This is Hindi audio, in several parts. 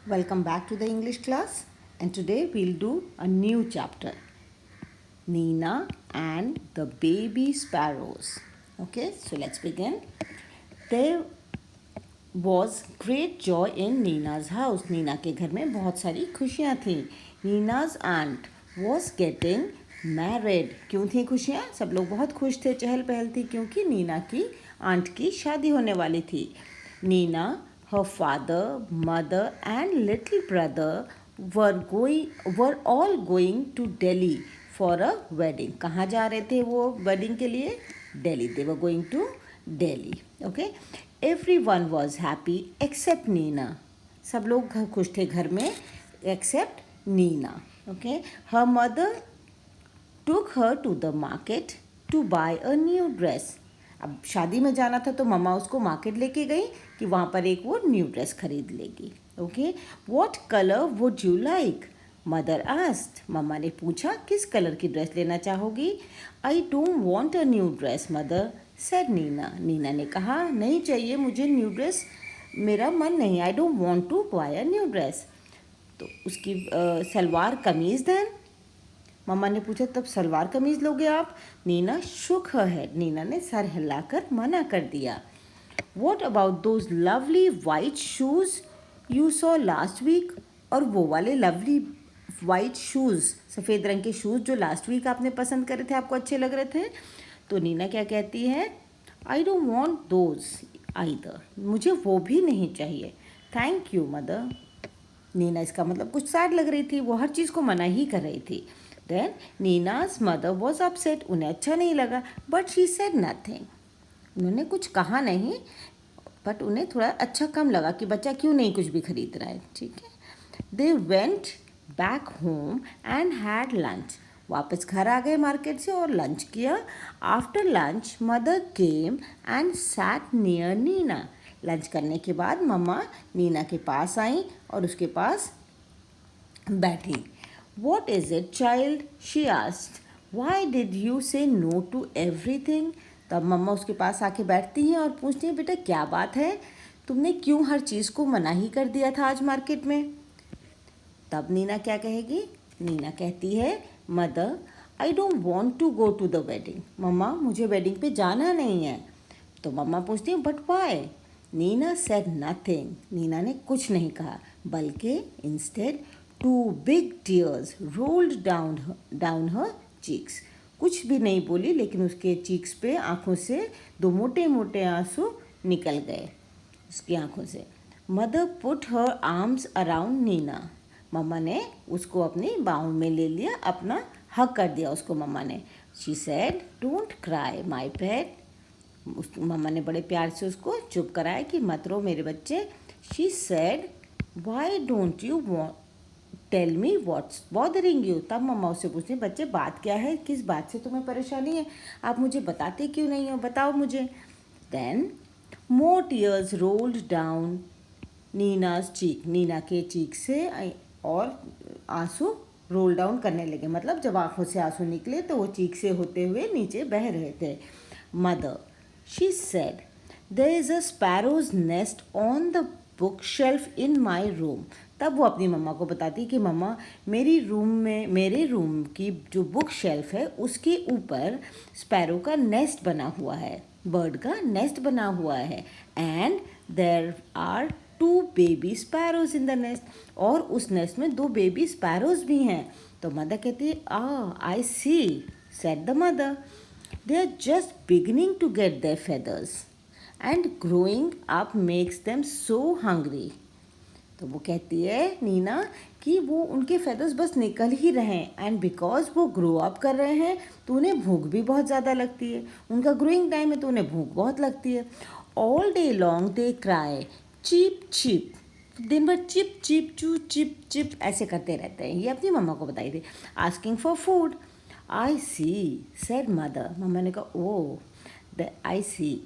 Welcome back to the English class, and today we'll do a new chapter, Nina and the Baby Sparrows. Okay, so let's begin. There was great joy in Nina's house. Neena के घर में बहुत सारी खुशियाँ थी. Nina's aunt was getting married. क्यों थी खुशियाँ? सब लोग बहुत खुश थे, चहल पहल थी, क्योंकि नीना की आंट की शादी होने वाली थी. Neena, her father, mother and little brother were all going to Delhi for a wedding. कहाँ जा रहे थे वो wedding के लिए? Delhi. They were going to Delhi. Okay. Everyone was happy except Nina. सब लोग खुश थे घर में except Nina. Okay. Her mother took her to the market to buy a new dress. अब शादी में जाना था तो मम्मा उसको मार्केट लेके गई कि वहाँ पर एक वो न्यू ड्रेस खरीद लेगी. Okay. What colour would you like? Mother asked. मम्मा ने पूछा किस कलर की ड्रेस लेना चाहोगी? I don't want a new dress mother, said Nina. Nina ने कहा नहीं चाहिए मुझे न्यू ड्रेस, मेरा मन नहीं, I don't want to buy a new dress. तो उसकी सलवार कमीज़ देन. मम्मा ने पूछा तब सलवार कमीज़ लोगे आप? Neena shook her head. Neena ने सर हिलाकर मना कर दिया. What about those lovely white shoes you saw last week? और वो वाले लवली वाइट शूज़, सफ़ेद रंग के शूज़ जो लास्ट वीक आपने पसंद करे थे, आपको अच्छे लग रहे थे. तो नीना क्या कहती है? आई डोंट वॉन्ट दोज आइदर. मुझे वो भी नहीं चाहिए. Thank you mother. नीना इसका मतलब कुछ सैड लग रही थी, वो हर चीज़ को मना ही कर रही थी. Then Neena's mother was upset. उन्हें अच्छा नहीं लगा, बट शी सेड नथिंग. उन्होंने कुछ कहा नहीं, बट उन्हें थोड़ा अच्छा कम लगा कि बच्चा क्यों नहीं कुछ भी खरीद रहा है. ठीक है. They went back home and had lunch. वापस घर आ गए मार्केट से और लंच किया. After lunch mother came and sat near Neena. Lunch करने के बाद मम्मा नीना के पास आई और उसके पास बैठी. What is it, child? she asked. Why did you say no to everything? तब मम्मा उसके पास आके बैठती हैं और पूछती हैं बेटा क्या बात है, तुमने क्यों हर चीज़ को मना ही कर दिया था आज मार्केट में? तब नीना क्या कहेगी? नीना कहती है mother I don't want to go to the wedding. मम्मा मुझे वेडिंग पे जाना नहीं है. तो मम्मा पूछती हैं but why? Neena said nothing. Neena ने कुछ नहीं कहा, बल्कि instead two big tears rolled down her cheeks. कुछ भी नहीं बोली, लेकिन उसके चीक्स पे, आँखों से दो मोटे मोटे आंसू निकल गए उसकी आँखों से. Mother put her arms around Nina. मम्मा ने उसको अपनी बाहों में ले लिया, अपना हक कर दिया उसको मम्मा ने. शी सेड डोंट क्राई माई पेट. उस मम्मा ने बड़े प्यार से उसको चुप कराया कि मत रो मेरे बच्चे. She said why don't you tell me what's bothering you. तब मम्मा उससे पूछती बच्चे बात क्या है, किस बात से तुम्हें परेशानी है, आप मुझे बताते क्यों नहीं हो, बताओ मुझे. Then more tears rolled down Nina's cheek. Nina के चीक से और आंसू रोल डाउन करने लगे, मतलब जब आंखों से आंसू निकले तो वो चीक से होते हुए नीचे बह रहे थे. Mother she said there is a sparrow's nest on the book shelf in my room. तब वो अपनी मम्मा को बताती कि मम्मा मेरे रूम की जो बुक शेल्फ है उसके ऊपर स्पैरो का नेस्ट बना हुआ है, बर्ड का नेस्ट बना हुआ है. And there are 2 baby sparrows in the nest. और उस नेस्ट में 2 बेबी स्पैरोज भी हैं. तो मदर कहती है I see, said the mother. They are just beginning to get their feathers and growing up makes them so hungry. तो वो कहती है नीना कि वो उनके फेदर्स बस निकल ही रहे हैं, एंड बिकॉज वो ग्रो अप कर रहे हैं तो उन्हें भूख भी बहुत ज़्यादा लगती है. उनका ग्रोइंग टाइम है तो उन्हें भूख बहुत लगती है. All day long they cry chip chip. दिन भर चिप चिप चू चिप चिप ऐसे करते रहते हैं. ये अपनी मम्मा को बताई थी. Asking for food. I see, said mother. मम्मा ने कहा oh I see,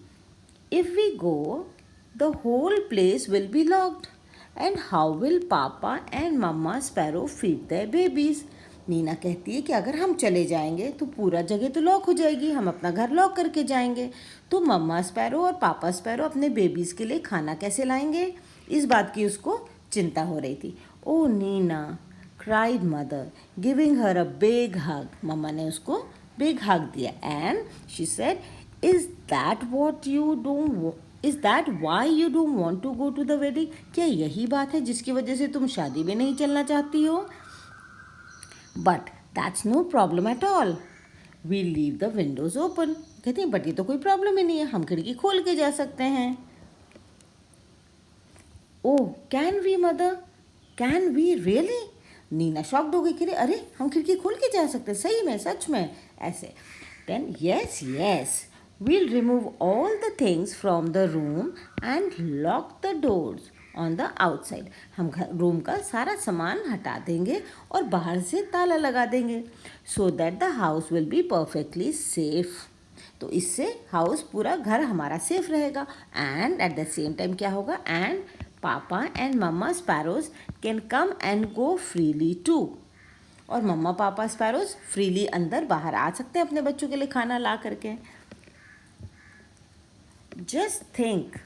if we go the whole place will be locked and how will papa and mamma sparrow feed their babies. Nina कहती है कि अगर हम चले जाएंगे तो पूरा जगह तो लॉक हो जाएगी, हम अपना घर लॉक करके जाएंगे, तो मम्मा स्पैरो और पापा स्पैरो अपने बेबीज़ के लिए खाना कैसे लाएंगे. इस बात की उसको चिंता हो रही थी। Oh Nina, cried mother, giving her a big hug. मम्मा ने उसको बिग हग दिया and she said, is that what you don't is that why you don't want to go to the wedding? क्या यही बात है जिसकी वजह से तुम शादी में नहीं चलना चाहती हो? But that's no problem at all, we leave the windows open. कहते हैं बट ये तो कोई प्रॉब्लम ही नहीं है, हम खिड़की खोल के जा सकते हैं। Oh can we mother, can we really? Nina shocked हो गई कि अरे हम खिड़की खोल के जा सकते हैं, सही में, सच में ऐसे? Then yes yes, we'll remove all the things from the room and lock the doors on the outside. हम रूम का सारा सामान हटा देंगे और बाहर से ताला लगा देंगे, so that the house will be perfectly safe. तो इससे हाउस, पूरा घर हमारा सेफ रहेगा। And at the same time क्या होगा, and papa and mamma sparrows can come and go freely too. और मम्मा पापा स्पैरोज फ्रीली अंदर बाहर आ सकते हैं अपने बच्चों के लिए खाना ला करके। Just think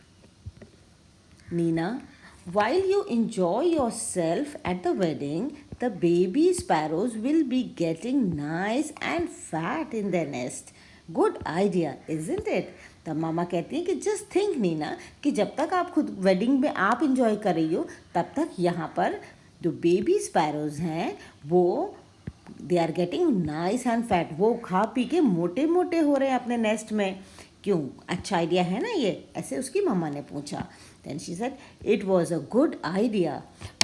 Neena, while you enjoy yourself at the wedding, the baby sparrows will be getting nice and fat in their nest. Good idea, isn't it? तब मामा कहती हैं कि जस्ट थिंक नीना, कि जब तक आप खुद वेडिंग में आप इंजॉय कर रही हो, तब तक यहाँ पर जो बेबी स्पैरोज हैं वो they are getting nice and fat, वो खा पी के मोटे मोटे हो रहे हैं अपने नेस्ट में। क्यों, अच्छा आइडिया है ना ये? ऐसे उसकी मम्मा ने पूछा। Then she said, it was a good idea.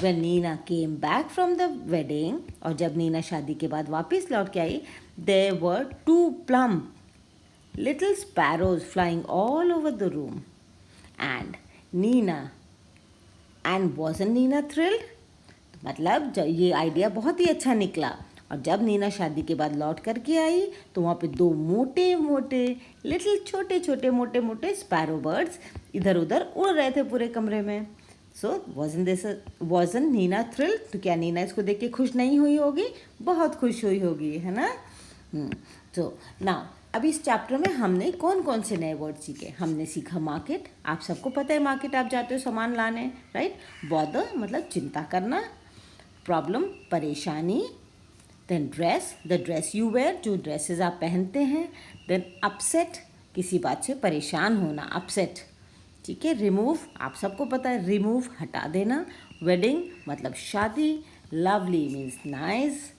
When Nina came back from the wedding, और जब नीना शादी के बाद वापस लौट के आई, there were 2 plump little sparrows flying all over the room. And Nina, and wasn't Nina thrilled? मतलब ये आइडिया बहुत ही अच्छा निकला। और जब नीना शादी के बाद लौट करके आई तो वहाँ पे 2 मोटे मोटे लिटिल छोटे छोटे मोटे मोटे स्पैरो बर्ड्स इधर उधर उड़ रहे थे पूरे कमरे में। सो wasn't नीना थ्रिल? तो क्या नीना इसको देख के खुश नहीं हुई होगी? बहुत खुश हुई होगी, है ना? तो नाउ अब इस चैप्टर में हमने कौन कौन से नए वर्ड सीखे? हमने सीखा मार्केट, आप सबको पता है मार्केट आप जाते हो सामान लाने, राइट? बॉदर मतलब चिंता करना, प्रॉब्लम परेशानी, then dress, the dress you wear, जो ड्रेसेस आप पहनते हैं, देन अपसेट, किसी बात से परेशान होना, अपसेट, ठीक है? रिमूव, आप सबको पता है रिमूव हटा देना, वेडिंग मतलब शादी, lovely means nice,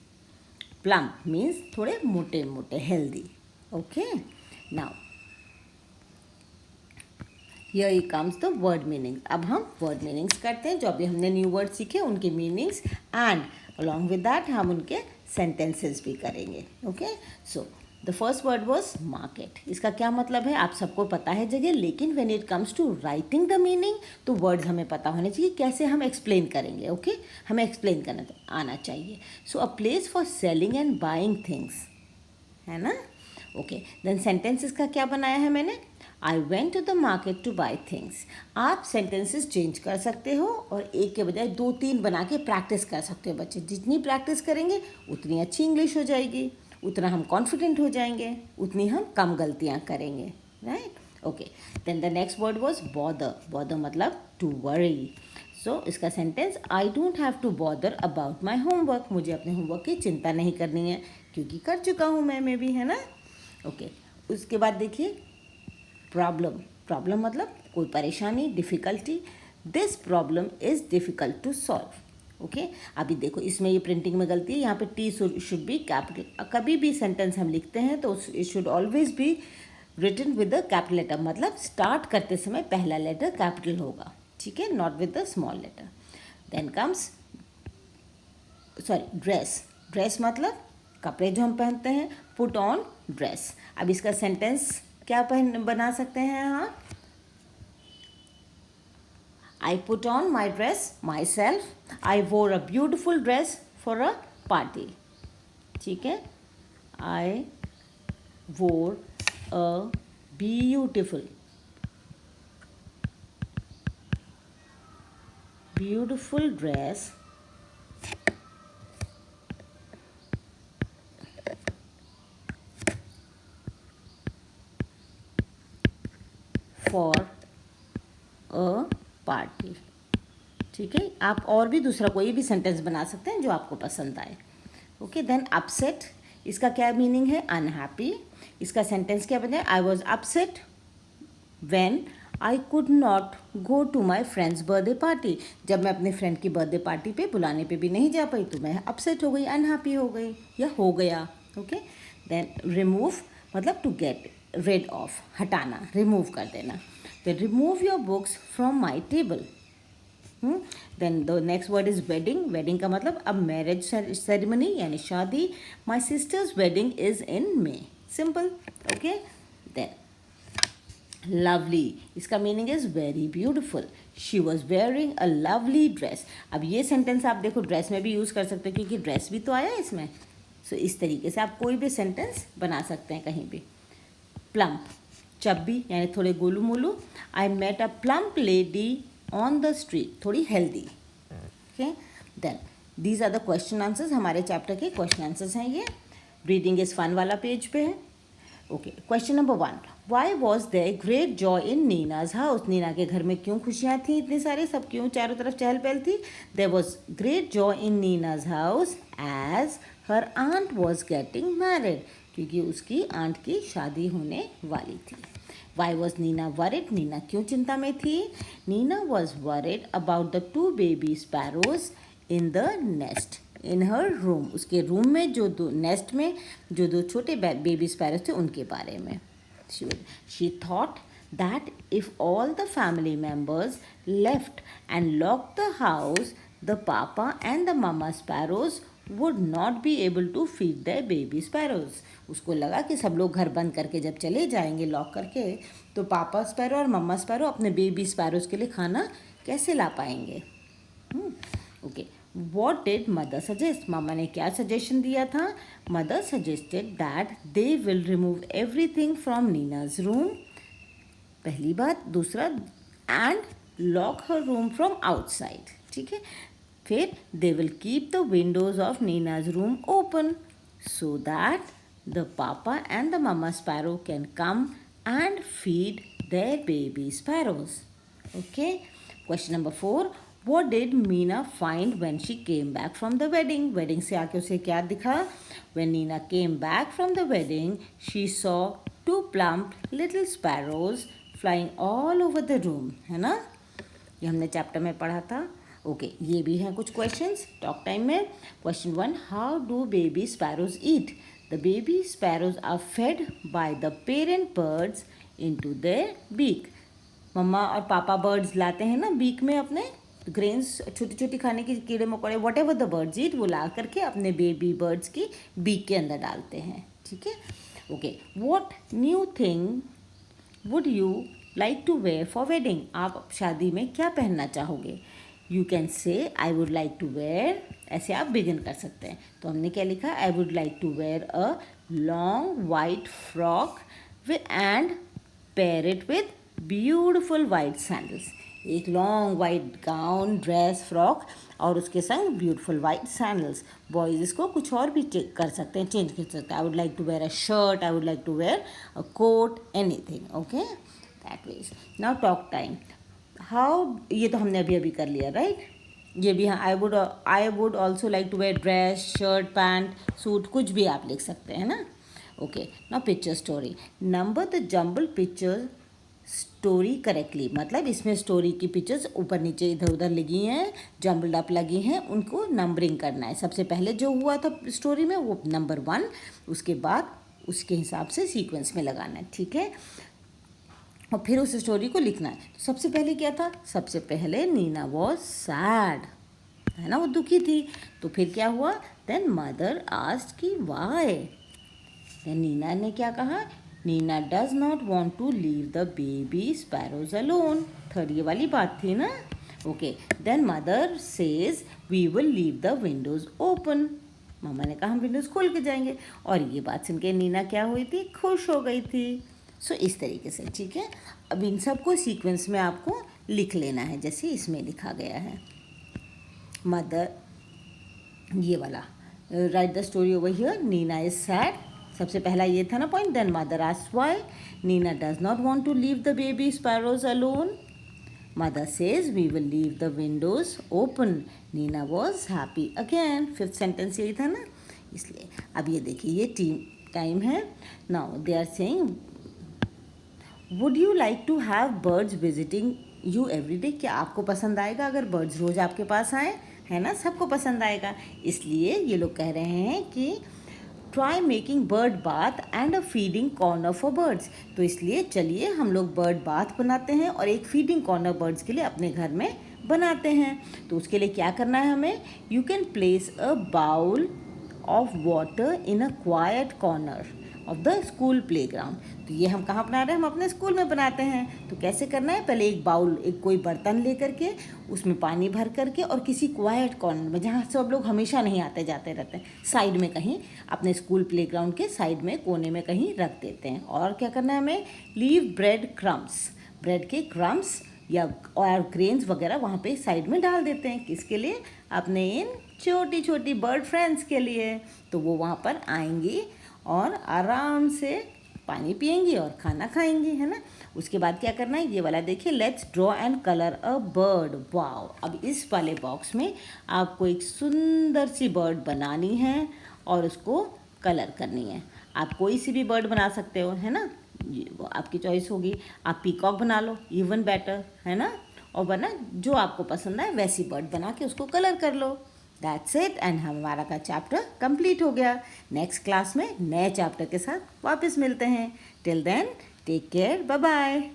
plump means थोड़े मोटे मोटे healthy. Okay, now here comes the word meaning. अब हम वर्ड मीनिंग्स करते हैं, जो अभी हमने न्यू वर्ड सीखे उनके meanings, and along with that हम उनके सेंटेंसेस भी करेंगे। Okay, so the first word was market. इसका क्या मतलब है आप सबको पता है जगह, लेकिन when it comes to writing the meaning to words हमें पता होने चाहिए कैसे हम एक्सप्लेन करेंगे। ओके, हमें एक्सप्लेन करना आना चाहिए। So a place for selling and buying things, है ना? ओके, देन सेंटेंसेस का क्या बनाया है मैंने? I went to the market to buy things. आप सेंटेंसेस चेंज कर सकते हो और एक के बजाय 2-3 बना के प्रैक्टिस कर सकते हो बच्चे। जितनी प्रैक्टिस करेंगे उतनी अच्छी इंग्लिश हो जाएगी, उतना हम कॉन्फिडेंट हो जाएंगे, उतनी हम कम गलतियाँ करेंगे, right? Okay, then the next word was bother. Bother मतलब टू वरी। सो इसका sentence, I don't have to bother about my homework. मुझे अपने होमवर्क की चिंता नहीं करनी है क्योंकि कर चुका हूँ मैं भी, है ना? ओके, उसके बाद देखिए प्रॉब्लम। प्रॉब्लम मतलब कोई परेशानी, difficulty. This problem is difficult to solve. Okay, अभी देखो इसमें ये प्रिंटिंग में गलती है, यहाँ पे टी शुड बी कैपिटल। कभी भी सेंटेंस हम लिखते हैं तो it should always be written with the capital letter, मतलब स्टार्ट करते समय पहला लेटर कैपिटल होगा, ठीक है, not with the small letter. Then comes dress. Dress मतलब कपड़े जो हम पहनते हैं, पुट ऑन ड्रेस। अब इसका सेंटेंस क्या बना सकते हैं आप? I put on my dress myself, I wore a beautiful dress for a party, ठीक है? I wore a beautiful dress for a party, ठीक है, आप और भी दूसरा कोई भी सेंटेंस बना सकते हैं जो आपको पसंद आए. ओके, देन अपसेट, इसका क्या मीनिंग है? अनहैप्पी. इसका सेंटेंस क्या बने? I was upset when I could not go to my friend's birthday party. जब मैं अपने फ्रेंड की बर्थडे पार्टी पे बुलाने पे भी नहीं जा पाई तो मैं अपसेट हो गई, अनहैप्पी हो गई या हो गया. ओके, देन रिमूव मतलब टू गेट रेड ऑफ, हटाना, रिमूव कर देना. Then remove your books from my table. Then the next word is wedding. Wedding का मतलब अब मैरिज सेरेमनी यानी शादी. My sister's wedding is in May. Simple. Okay, then lovely, इसका meaning is very beautiful. She was wearing a lovely dress. अब ये सेंटेंस आप देखो ड्रेस में भी यूज़ कर सकते हो क्योंकि ड्रेस भी तो आया है इसमें. सो इस तरीके से आप कोई भी सेंटेंस बना सकते हैं कहीं भी. प्लम्प, चब्बी यानी थोड़े गोलू मोलू. I met a plump lady on the street, थोड़ी healthy. Okay, then these are the question answers. हमारे चैप्टर के क्वेश्चन आंसर्स हैं ये. रीडिंग इज फन वाला पेज पे है. Okay, question number 1, why was there great joy in Nina's house. Nina के घर में क्यों खुशियाँ थी इतनी सारी, सब क्यों चारों तरफ चहल पहल थी? There was great joy in Nina's house as her aunt was getting married, क्योंकि उसकी आंट की शादी होने वाली थी. Why was Neena worried, Neena क्यों चिंता में थी? Neena was worried about the 2 baby sparrows in the nest in her room. उसके रूम में जो दो नेस्ट में जो दो छोटे बेबी स्पैरोज थे उनके बारे में. She thought that if all the family members left and locked the house, the papa and the mama sparrows would not be able to feed their baby sparrows. उसको लगा कि सब लोग घर बंद करके जब चले जाएंगे लॉक करके तो पापा स्पैरो और मम्मा स्पैरो अपने बेबी स्पैरोज के लिए खाना कैसे ला पाएंगे. Okay, what did mother suggest, मामा ने क्या सजेशन दिया था? Mother suggested that they will remove everything from Nina's room, पहली बात. दूसरा, and lock her room from outside. ठीक है, फिर they will keep the windows of Nina's room open so that the papa and the mamma sparrow can come and feed there baby sparrows. Okay, question number 4, what did Meena find when she came back from the wedding? wedding से आके उसे क्या दिखा? When Nina came back from the wedding, she saw 2 plump little sparrows flying all over the room. है ना, ये हमने चैप्टर में पढ़ा था. ओके, ये भी हैं कुछ क्वेश्चंस टॉक टाइम में. Question 1, how do baby sparrows eat? The baby sparrows are fed by the parent birds into their beak. मम्मा और पापा बर्ड्स लाते हैं ना बीक में अपने ग्रेन्स, छोटी छोटी खाने की कीड़े मकोड़े, वट एवर द बर्ड्स ईट, वो ला करके अपने बेबी बर्ड्स की बीक के अंदर डालते हैं. ठीक है. Okay, what new thing would you like to wear for wedding? आप शादी में क्या पहनना चाहोगे? You can say I would like to wear, ऐसे आप बिगिन कर सकते हैं. तो हमने क्या लिखा? I would like to wear a long white frock and pair it with beautiful white sandals. एक long white gown, dress, frock और उसके संग ब्यूटीफुल वाइट सैंडल्स. बॉयज़ इसको कुछ और भी कर सकते हैं, चेंज कर सकते हैं. I would like to wear a shirt, I would like to wear a coat, anything. Okay, that was. Now talk time. How, ये तो हमने अभी कर लिया, राइट? ये भी हाँ, I would also like to wear dress, shirt, pant, suit, कुछ भी आप लिख सकते हैं ना. Okay, now picture story. Number the jumble picture story correctly. मतलब इसमें स्टोरी की पिक्चर्स ऊपर नीचे इधर उधर लगी हैं, जम्बल्ड अप लगी हैं, उनको नंबरिंग करना है. सबसे पहले जो हुआ था स्टोरी में वो नंबर 1, उसके बाद उसके हिसाब से सीक्वेंस में लगाना है. ठीक है, और फिर उस स्टोरी को लिखना है. तो सबसे पहले क्या था? सबसे पहले नीना वॉज सैड, है ना, वो दुखी थी. तो फिर क्या हुआ? देन मदर आस्क्ड कि वाई. देन नीना ने क्या कहा? Nina does not want to leave the baby sparrows alone. Third ये वाली बात थी ना. Okay, then mother says we will leave the windows open. मामा ने कहा हम विंडोज खोल के जाएंगे. और ये बात सुन के नीना क्या हुई थी? खुश हो गई थी. सो इस तरीके से. ठीक है, अब इन सबको सीक्वेंस में आपको लिख लेना है जैसे इसमें लिखा गया है. मदर, ये वाला, right the story over here. Neena is sad, सबसे पहला ये था ना point. Then mother asked why. Neena does not want to leave the baby sparrows alone. Mother says we will leave the windows open. Nina was happy again. 5th sentence यही था ना, इसलिए अब ये देखिए ये टाइम है. Now they are saying would you like to have birds visiting you every day? क्या आपको पसंद आएगा अगर बर्ड्स रोज़ आपके पास आए, है ना? सबको पसंद आएगा. इसलिए ये लोग कह रहे हैं कि try making bird bath and a feeding corner for birds. तो इसलिए चलिए हम लोग बर्ड बाथ बनाते हैं और एक फीडिंग कॉर्नर बर्ड्स के लिए अपने घर में बनाते हैं. तो उसके लिए क्या करना है हमें? You can place a bowl of water in a quiet corner of the school playground. तो ये हम कहाँ बना रहे हैं? हम अपने स्कूल में बनाते हैं. तो कैसे करना है? पहले एक बाउल, एक कोई बर्तन ले करके उसमें पानी भर करके और किसी क्वाइट कॉर्नर में जहाँ सब लोग हमेशा नहीं आते जाते रहते हैं, साइड में कहीं अपने स्कूल प्लेग्राउंड के साइड में कोने में कहीं रख देते हैं. और क्या करना है हमें? Leave bread crumbs. ब्रेड के क्रम्स या और ग्रेन्स वगैरह वहाँ पे साइड में डाल देते हैं. किसके लिए? अपने इन छोटी छोटी बर्ड फ्रेंड्स के लिए. तो वो वहाँ पर आएंगी और आराम से पानी पिएंगी और खाना खाएंगी, है ना. उसके बाद क्या करना है? ये वाला देखिए, let's draw and colour a bird. Wow. अब इस वाले बॉक्स में आपको एक सुंदर सी बर्ड बनानी है और उसको कलर करनी है. आप कोई सी भी बर्ड बना सकते हो, है ना. ये वो आपकी चॉइस होगी. आप पीकॉक बना लो, इवन बेटर, है ना. और वरना जो आपको पसंद है वैसी बर्ड बना के उसको कलर कर लो. That's it. एंड हमारा का चैप्टर कंप्लीट हो गया. नेक्स्ट क्लास में नए चैप्टर के साथ वापस मिलते हैं. Till then take care. Bye bye.